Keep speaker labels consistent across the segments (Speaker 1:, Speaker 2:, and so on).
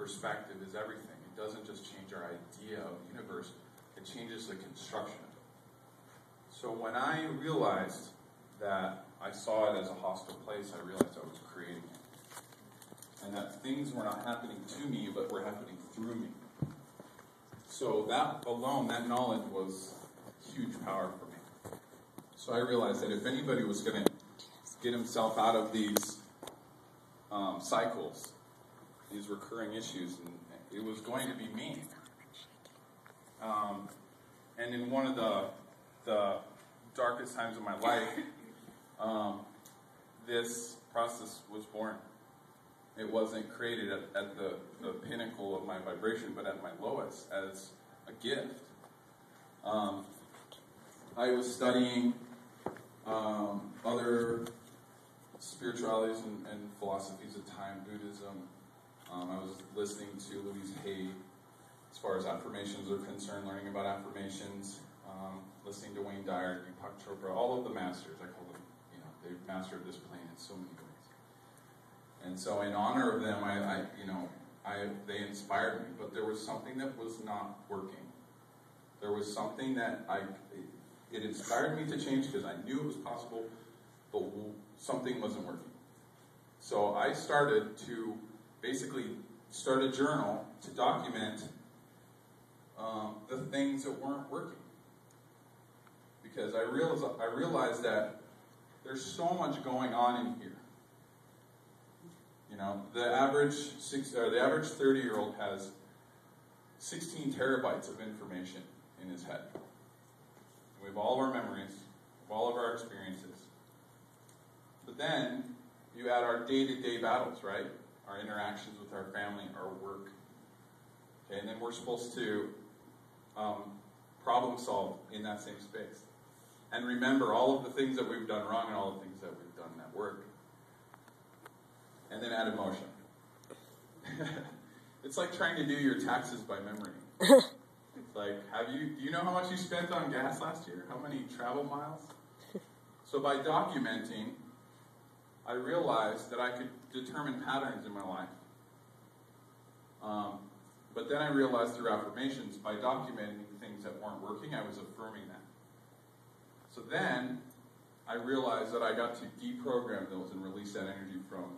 Speaker 1: perspective is everything. It doesn't just change our idea of the universe, it changes the construction of it. So when I realized that I saw it as a hostile place, I realized I was creating it. And that things were not happening to me, but were happening through me. So that alone, that knowledge was huge power for me. So I realized that if anybody was going to get himself out of these cycles, these recurring issues, and it was going to be me. And in one of the darkest times of my life, this process was born. It wasn't created at the pinnacle of my vibration, but at my lowest, as a gift. I was studying other spiritualities and philosophies of time, Buddhism. I was listening to Louise Hay as far as affirmations are concerned, learning about affirmations, listening to Wayne Dyer, Deepak Chopra, all of the masters. I call them, they've mastered this plane in so many ways. And so in honor of them, they inspired me, but there was something that was not working. There was something that it inspired me to change because I knew it was possible, but something wasn't working. So I started to basically start a journal to document the things that weren't working. Because I realized that there's so much going on in here. The average 30-year-old has 16 terabytes of information in his head. We have all of our memories, all of our experiences. But then you add our day-to-day battles, right? Our interactions with our family, our work. Okay, and then we're supposed to problem solve in that same space. And remember all of the things that we've done wrong and all the things that we've done that work. And then add emotion. It's like trying to do your taxes by memory. It's like, do you know how much you spent on gas last year? How many travel miles? So by documenting, I realized that I could determine patterns in my life. But then I realized through affirmations, by documenting things that weren't working, I was affirming that. So then I realized that I got to deprogram those and release that energy from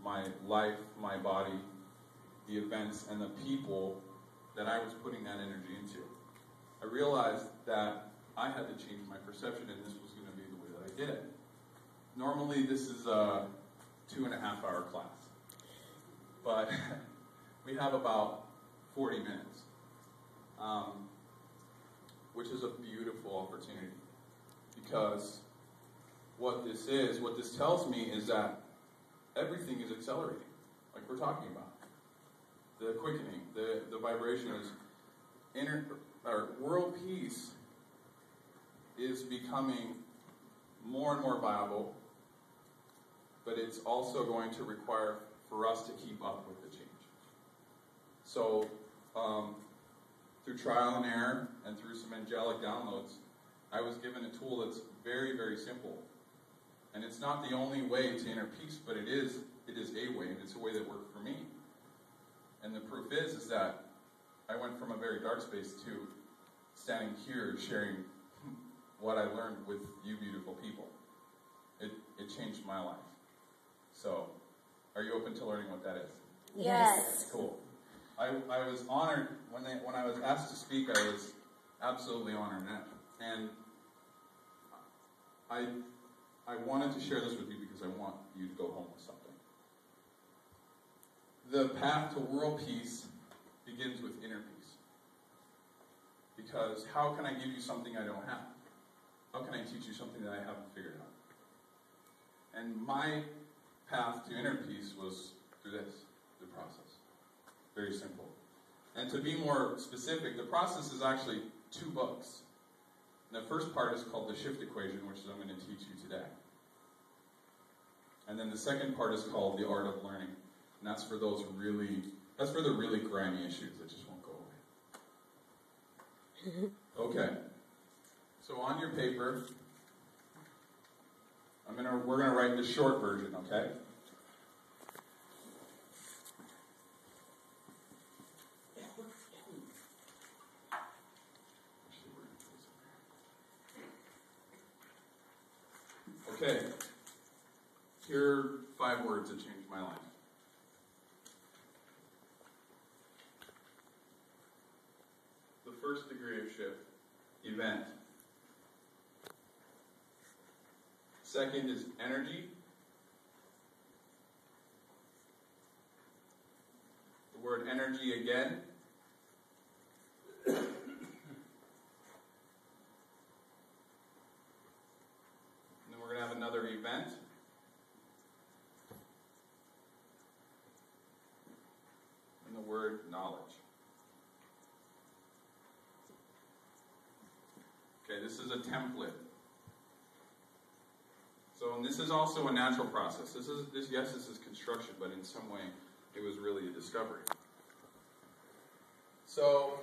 Speaker 1: my life, my body, the events, and the people that I was putting that energy into. I realized that I had to change my perception, and this was going to be the way that I did it. Normally, this is a 2.5-hour class, but we have about 40 minutes, which is a beautiful opportunity, because what this tells me is that everything is accelerating, like we're talking about. The quickening, the vibration is world peace is becoming more and more viable, but it's also going to require for us to keep up with the change. So, through trial and error and through some angelic downloads, I was given a tool that's very, very simple. And it's not the only way to inner peace, but it is a way, and it's a way that worked for me. And the proof is that I went from a very dark space to standing here sharing what I learned with you beautiful people. It changed my life. So, are you open to learning what that is?
Speaker 2: Yes.
Speaker 1: Cool. I was honored when I was asked to speak. I was absolutely honored, and I wanted to share this with you because I want you to go home with something. The path to world peace begins with inner peace. Because how can I give you something I don't have? How can I teach you something that I haven't figured out? And my path to inner peace was through the process. Very simple. And to be more specific, the process is actually 2 books. And the first part is called the shift equation, which is I'm going to teach you today. And then the second part is called the art of learning. And that's for the really grimy issues that just won't go away. Okay. So on your paper, we're gonna write the short version, okay? Okay. Here are 5 words that changed my life. The first degree of shift, event. Second is energy. The word energy again. And then we're going to have another event. And the word knowledge. Okay, this is a template. So, and this is also a natural process. This is construction, but in some way, it was really a discovery. So,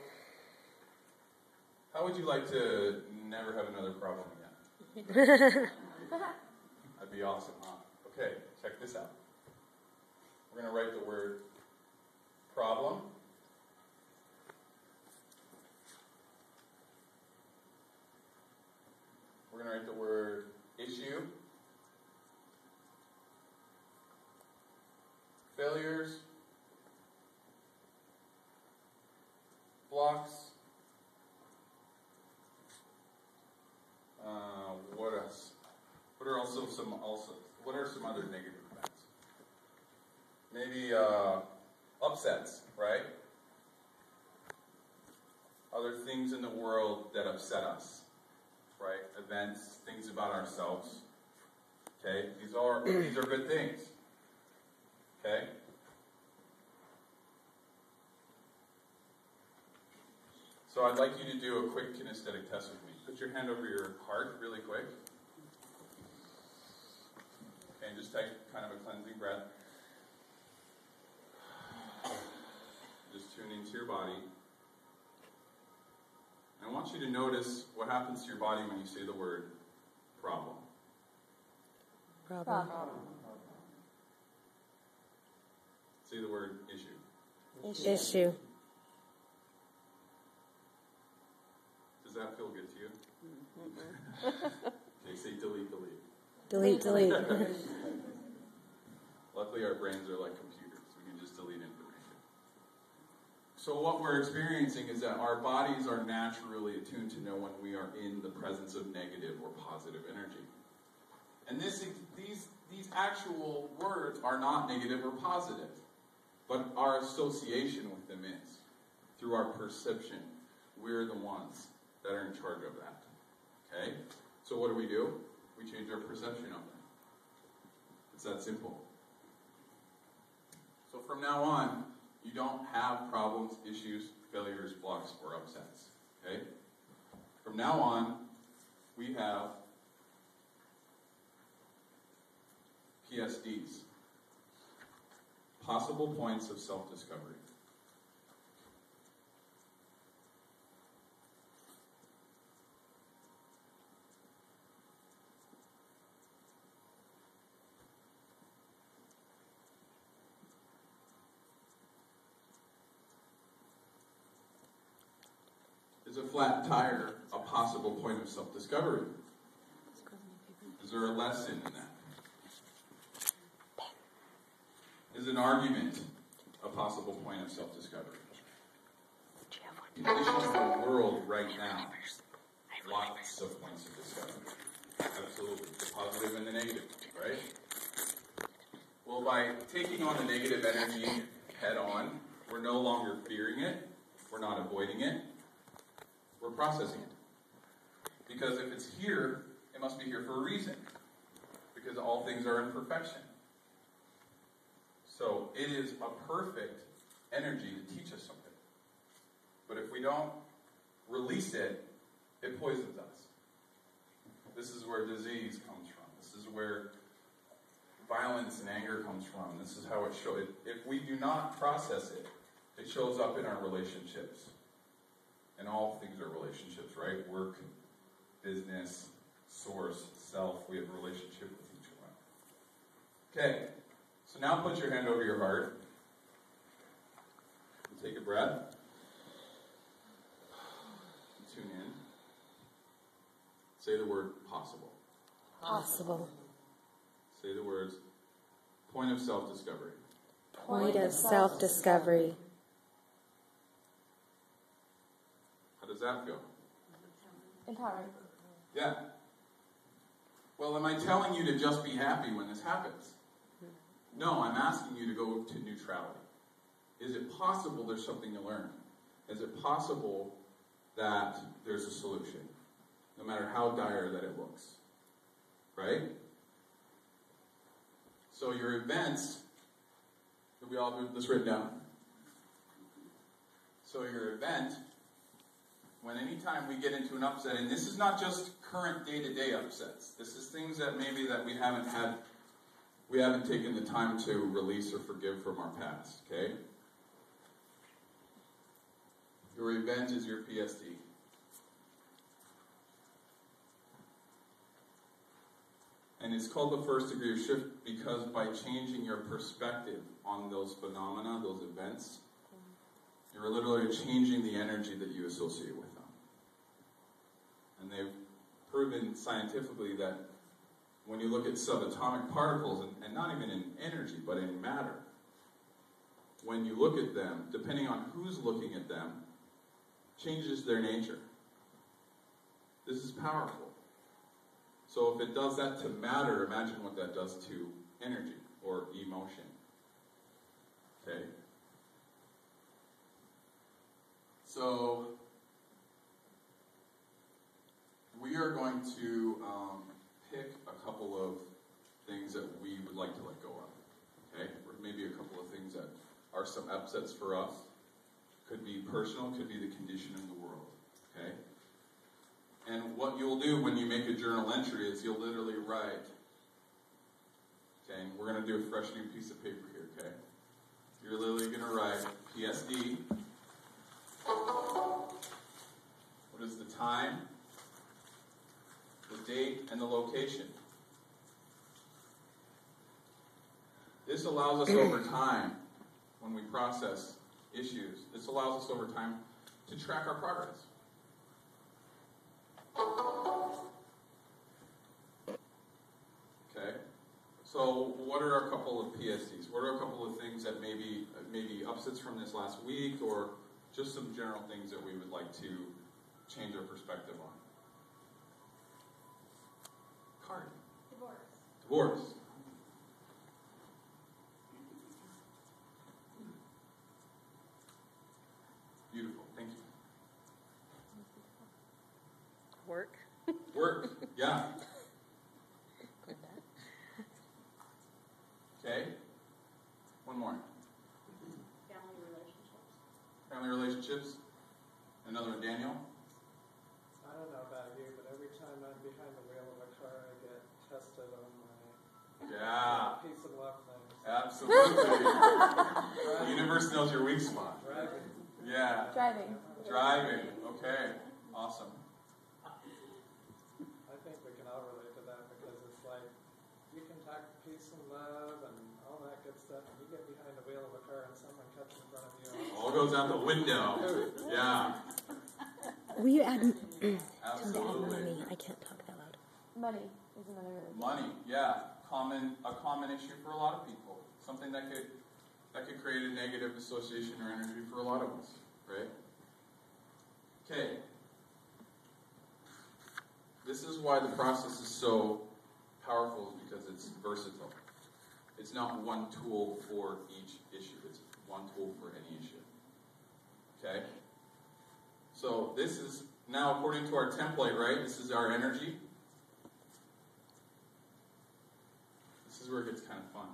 Speaker 1: how would you like to never have another problem again? That'd be awesome, huh? Okay, check this out. We're going to write the word problem. We're going to write the word issue. Failures. Blocks. What else? What are some other negative events? Maybe upsets, right? Other things in the world that upset us, right? Events, things about ourselves. Okay, these are good things. Okay. So I'd like you to do a quick kinesthetic test with me. Put your hand over your heart really quick. Okay, and just take kind of a cleansing breath. Just tune into your body. And I want you to notice what happens to your body when you say the word problem.
Speaker 2: Problem.
Speaker 1: Say the word issue.
Speaker 2: Issue.
Speaker 1: Does that feel good to you? Okay, say delete.
Speaker 2: Delete.
Speaker 1: Luckily, our brains are like computers. We can just delete information. So what we're experiencing is that our bodies are naturally attuned to know when we are in the presence of negative or positive energy. And these actual words are not negative or positive, but our association with them is. Through our perception, we're the ones that are in charge of that. Okay? So what do? We change our perception of them. It's that simple. So from now on, you don't have problems, issues, failures, blocks, or upsets. Okay? From now on, we have PSDs. Possible points of self-discovery. Is a flat tire a possible point of self-discovery? Is there a lesson in that? Is an argument a possible point of self-discovery? Conditions of the world right now, lots of points of discovery. Absolutely. The positive and the negative, right? Well, by taking on the negative energy head on, we're no longer fearing it, we're not avoiding it, we're processing it. Because if it's here, it must be here for a reason. Because all things are in perfection. So it is a perfect energy to teach us something. But if we don't release it, it poisons us. This is where disease comes from. This is where violence and anger comes from. This is how it shows. If we do not process it, it shows up in our relationships. And all things are relationships, right? Work, business, source, self. We have a relationship with each one. Okay. So now put your hand over your heart. And take a breath. And tune in. Say the word possible.
Speaker 2: Possible.
Speaker 1: Say the words. Point of self-discovery.
Speaker 2: Point of self-discovery.
Speaker 1: How does that feel?
Speaker 2: Empowering.
Speaker 1: Yeah. Well, am I telling you to just be happy when this happens? No, I'm asking you to go to neutrality. Is it possible there's something to learn? Is it possible that there's a solution? No matter how dire that it looks. Right? So your events, we all have this written down. So your event, when anytime we get into an upset, and this is not just current day-to-day upsets. This is things that maybe that we haven't taken the time to release or forgive from our past, okay? Your event is your PSD. And it's called the first degree of shift because by changing your perspective on those phenomena, those events, you're literally changing the energy that you associate with them. And they've proven scientifically that when you look at subatomic particles, and not even in energy, but in matter, when you look at them, depending on who's looking at them, changes their nature. This is powerful. So if it does that to matter, imagine what that does to energy or emotion. Okay? So we are going to pick a couple of things that we would like to let go of. Okay? Or maybe a couple of things that are some upsets for us. Could be personal, could be the condition of the world. Okay? And what you'll do when you make a journal entry is you'll literally write, okay, and we're going to do a fresh new piece of paper here, okay? You're literally going to write PSD. What is the time, the date, and the location? This allows us over time, when we process issues, this allows us over time to track our progress. Okay, so what are a couple of PSDs? What are a couple of things that maybe upsets from this last week, or just some general things that we would like to change our perspective on? Card. Divorce. Beautiful. Thank you. Work. Yeah. Okay. One more. Family relationships. Another one, Daniel.
Speaker 3: I don't know about you, but every time I'm behind the wheel of a car, I get tested on my peace and love things.
Speaker 1: Absolutely. The universe knows your weak spot.
Speaker 3: Driving.
Speaker 1: Yeah. Driving. Okay. Awesome.
Speaker 3: I think we can all relate to that because it's like you can talk peace and love and all that good stuff, and you get behind the wheel of a car and someone cuts in front of you.
Speaker 1: All goes out the window. Yeah.
Speaker 2: Will you add
Speaker 1: Absolutely.
Speaker 2: money? I can't talk that loud. Money is another really good.
Speaker 1: Money. Yeah. A common issue for a lot of people. Something that could create a negative association or energy for a lot of us. Right? Okay. This is why the process is so powerful, is because it's versatile. It's not one tool for each issue. It's one tool for any issue. Okay? So this is, now according to our template, right, this is our energy. This is where it gets kind of fun,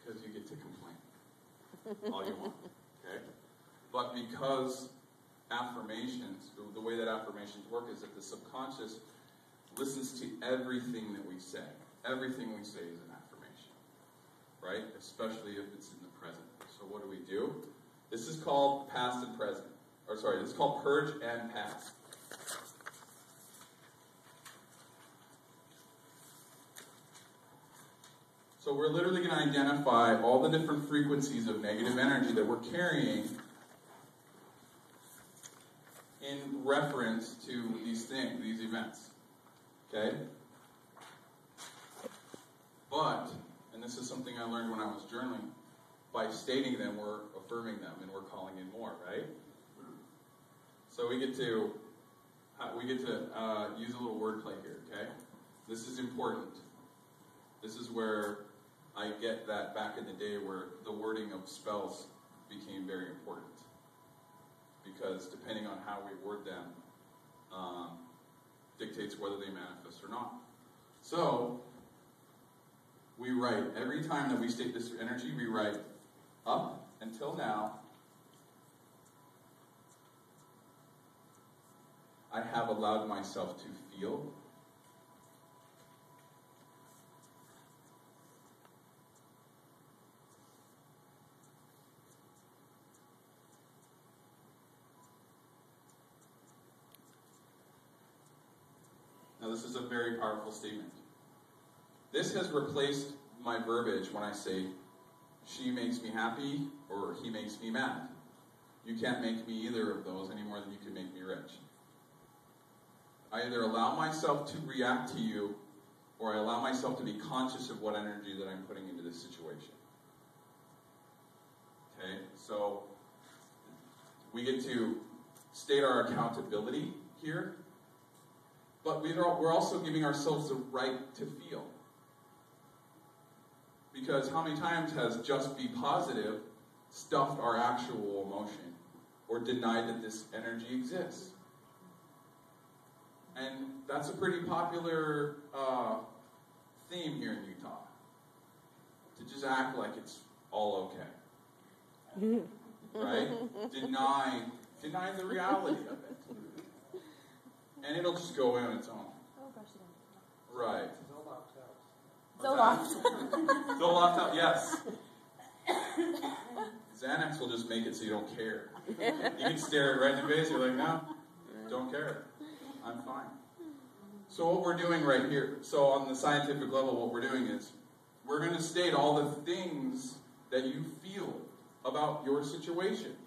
Speaker 1: because you get to complain all you want. Okay? But because affirmations, the way that affirmations work is that the subconscious listens to everything that we say. Everything we say is an affirmation, right? Especially if it's in the present. So what do? This is called past and present. This is called purge and past. So we're literally going to identify all the different frequencies of negative energy that we're carrying in reference to these things, these events. Okay? But, and this is something I learned when I was journaling, by stating them, we're affirming them, and we're calling in more, right? So we get to use a little wordplay here, okay? This is important. This is where I get that back in the day where the wording of spells became very important. Because depending on how we word them, dictates whether they manifest or not. So, we write, every time that we state this energy, we write up until now, I have allowed myself to feel. Now, this is a very powerful statement. This has replaced my verbiage when I say, she makes me happy or he makes me mad. You can't make me either of those any more than you can make me rich. I either allow myself to react to you or I allow myself to be conscious of what energy that I'm putting into this situation. Okay, so we get to state our accountability here, but we're also giving ourselves the right to feel. Because how many times has just be positive stuffed our actual emotion or denied that this energy exists? And that's a pretty popular theme here in Utah. To just act like it's all okay. Right? Deny the reality of it. And it'll just go away on its own. Right.
Speaker 2: Zoloft.
Speaker 1: Zoloft out, yes. Xanax will just make it so you don't care. You can stare it right in the face, you're like, no, don't care. I'm fine. So what we're doing right here, so on the scientific level, what we're doing is, we're going to state all the things that you feel about your situation.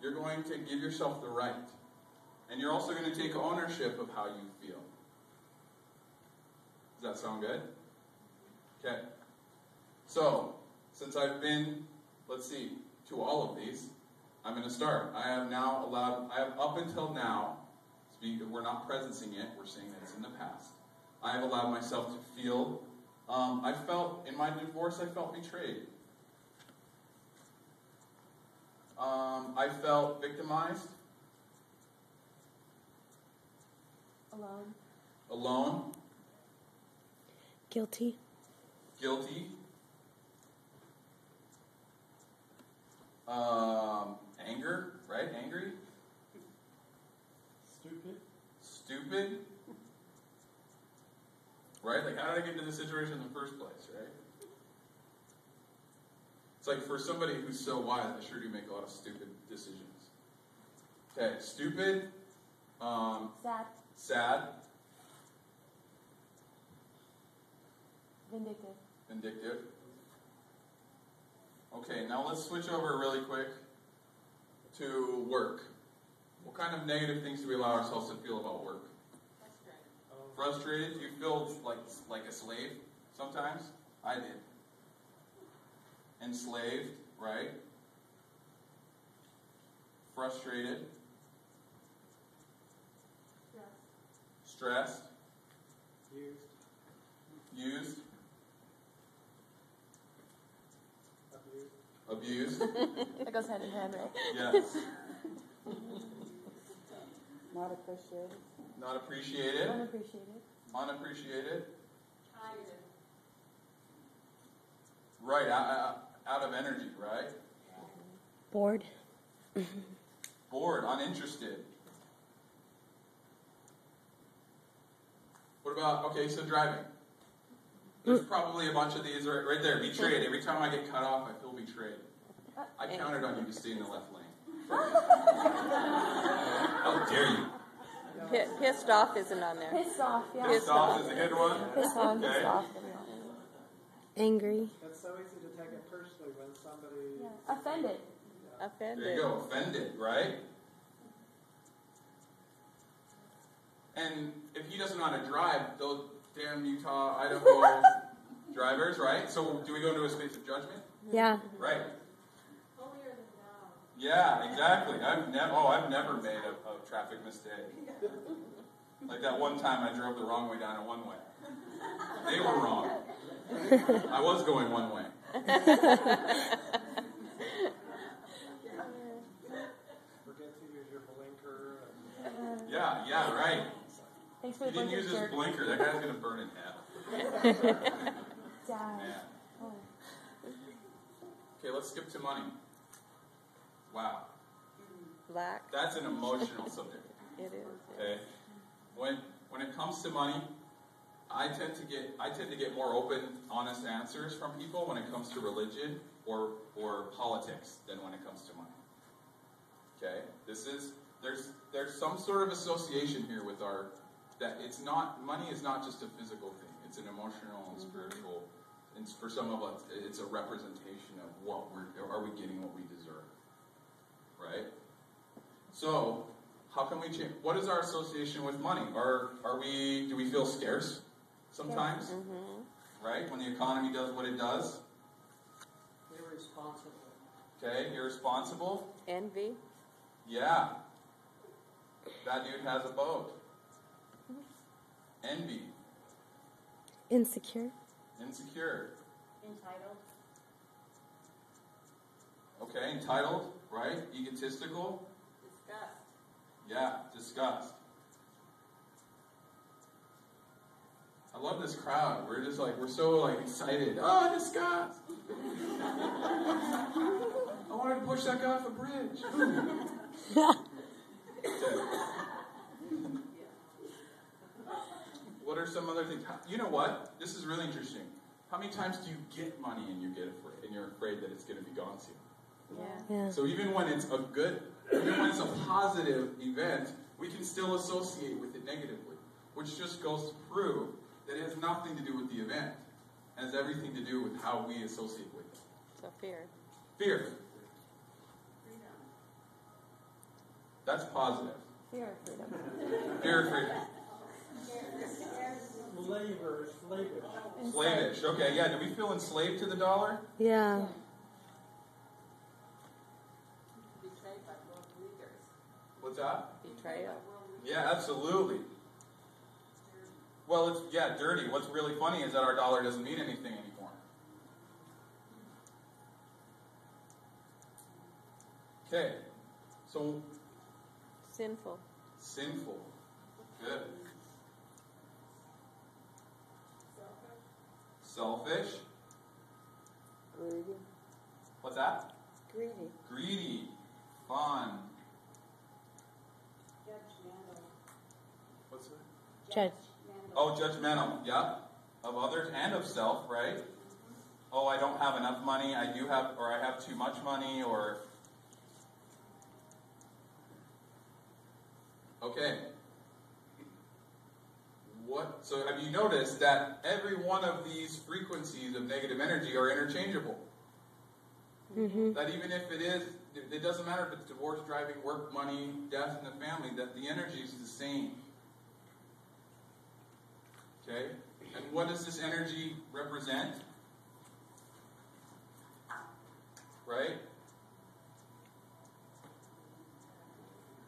Speaker 1: You're going to give yourself the right. And you're also going to take ownership of how you feel. Does that sound good? Okay. So, since I've been, let's see, to all of these, I'm going to start. I have up until now, we're not presencing it, we're saying that it's in the past. I have allowed myself to feel, in my divorce, I felt betrayed. I felt victimized. Alone.
Speaker 2: Guilty.
Speaker 1: Anger, right? Angry. Stupid. Right? Like, how did I get into this situation in the first place, right? It's like, for somebody who's so wise, I sure do make a lot of stupid decisions. Okay, stupid. Sad. Vindictive. Okay, now let's switch over really quick to work. What kind of negative things do we allow ourselves to feel about work? Frustrated? Do you feel like a slave sometimes? I did. Enslaved, right? Frustrated. Stressed. Used. Abused.
Speaker 2: That goes hand in hand, right?
Speaker 1: Yes.
Speaker 4: Not appreciated.
Speaker 1: Not appreciated.
Speaker 2: Unappreciated.
Speaker 1: Right, out of energy, right?
Speaker 2: Bored.
Speaker 1: Bored, uninterested. What about, okay, so driving. There's probably a bunch of these right there. Betrayed. Every time I get cut off, I feel betrayed. I counted on you to stay in the left lane. How dare you?
Speaker 4: Pissed off isn't on there.
Speaker 2: Pissed off, yeah.
Speaker 1: Pissed off is a good one.
Speaker 2: Pissed on,
Speaker 1: Okay.
Speaker 2: pissed off. Angry.
Speaker 3: It's so easy to take it personally when somebody...
Speaker 2: Yeah. Offended.
Speaker 4: Offended.
Speaker 1: There you go, offended, right? And if he doesn't know how to drive, damn Utah, Idaho drivers, right? So do we go into a space of judgment?
Speaker 2: Yeah.
Speaker 1: Right. Yeah, exactly. I've never made a traffic mistake. Like that one time I drove the wrong way down a one-way. They were wrong. I was going one way.
Speaker 3: Forget to use your blinker.
Speaker 1: Yeah, right.
Speaker 2: Thanks for
Speaker 1: He
Speaker 2: the
Speaker 1: didn't use his
Speaker 2: jerk.
Speaker 1: blinker. That guy's going to burn in hell.
Speaker 2: Dad.
Speaker 1: Man.
Speaker 2: Oh.
Speaker 1: Okay, let's skip to money. Wow.
Speaker 4: Black.
Speaker 1: That's an emotional subject.
Speaker 4: It is.
Speaker 1: Okay. When it comes to money, I tend to get more open, honest answers from people when it comes to religion or politics than when it comes to money. Okay? There's some sort of association here with that money is not just a physical thing. It's an emotional and spiritual, and for some of us it's a representation of are we getting what we deserve. Right? So, how can we change? What is our association with money? Do we feel scarce sometimes?
Speaker 4: Yeah. Mm-hmm.
Speaker 1: Right? When the economy does what it does?
Speaker 3: Irresponsible.
Speaker 1: Okay, irresponsible.
Speaker 4: Envy.
Speaker 1: Yeah. That dude has a boat. Envy.
Speaker 2: Insecure.
Speaker 1: Insecure.
Speaker 5: Entitled.
Speaker 1: Okay, entitled, right? Egotistical.
Speaker 5: Disgust.
Speaker 1: Yeah, disgust. I love this crowd. We're so excited. Oh, disgust! I wanted to push that guy off a bridge. Okay. What are some other things? You know what? This is really interesting. How many times do you get money and you're afraid that it's going to be gone soon?
Speaker 4: Yeah.
Speaker 1: So even when it's a positive event, we can still associate with it negatively, which just goes to prove that it has nothing to do with the event. It has everything to do with how we associate with it.
Speaker 4: So fear.
Speaker 1: Fear.
Speaker 5: Freedom.
Speaker 1: That's positive.
Speaker 2: Fear of freedom.
Speaker 1: Fear of freedom.
Speaker 3: Slavish.
Speaker 1: Slavish. Okay, yeah. Do we feel enslaved to the dollar?
Speaker 2: Yeah.
Speaker 5: Betrayed by world leaders.
Speaker 1: What's that?
Speaker 4: Betrayal.
Speaker 1: Yeah, absolutely. Well, it's dirty. What's really funny is that our dollar doesn't mean anything anymore. Okay, so
Speaker 4: Sinful.
Speaker 1: sinful. Good. Selfish.
Speaker 4: Greedy.
Speaker 1: What's that?
Speaker 4: Greedy.
Speaker 1: Greedy. Fun.
Speaker 5: Judgmental.
Speaker 1: What's that?
Speaker 2: Judge.
Speaker 1: Oh, judgmental. Yeah. Of others and of self, right? Oh, I don't have enough money. I have too much money, or... Okay. So have you noticed that every one of these frequencies of negative energy are interchangeable?
Speaker 2: Mm-hmm.
Speaker 1: That even if it doesn't matter if it's divorce, driving, work, money, death in the family, that the energy is the same. Okay? And what does this energy represent? Right?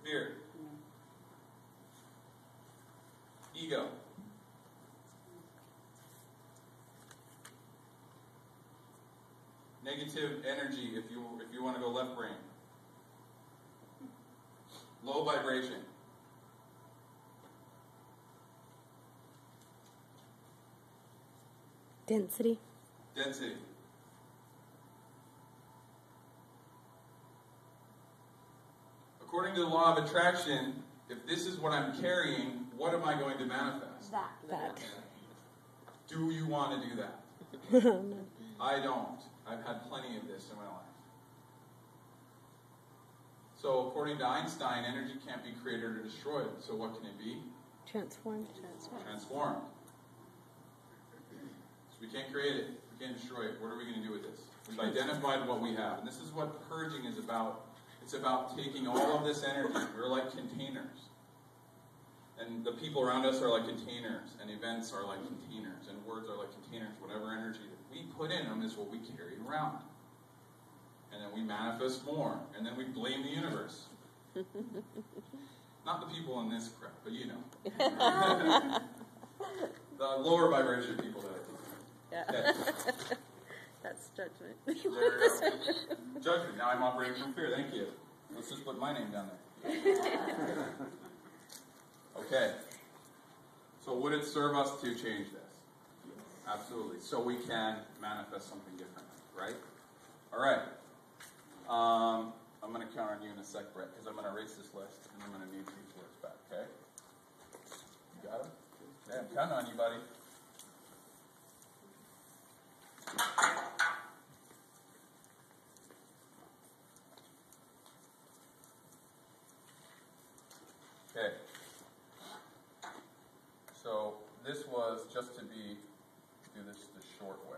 Speaker 1: Fear. Ego. Negative energy if you want to go left brain. Low vibration.
Speaker 2: Density.
Speaker 1: Density. According to the law of attraction, if this is what I'm carrying, what am I going to manifest?
Speaker 2: That.
Speaker 1: Do you want to do that? I don't. I've had plenty of this in my life. So according to Einstein, energy can't be created or destroyed. So what can it be?
Speaker 2: Transformed.
Speaker 1: Transformed. So we can't create it. We can't destroy it. What are we going to do with this? We've identified what we have. And this is what purging is about. It's about taking all of this energy. We're like containers. And the people around us are like containers, and events are like containers, and words are like containers. Whatever energy that we put in them is what we carry around. And then we manifest more, and then we blame the universe. Not the people in this crowd, but you know. The lower vibration people that I think.
Speaker 4: Yeah.
Speaker 1: Okay.
Speaker 4: That's judgment.
Speaker 1: There you go. Judgment. Now I'm operating from fear. Thank you. Let's just put my name down there. Okay. So would it serve us to change this? Absolutely. So we can manifest something different, right? All right. I'm going to count on you in a sec, Brett, because I'm going to erase this list, and I'm going to need these words back, okay? You got them? Yeah, I'm counting on you, buddy. Okay. So this was just to do this the short way.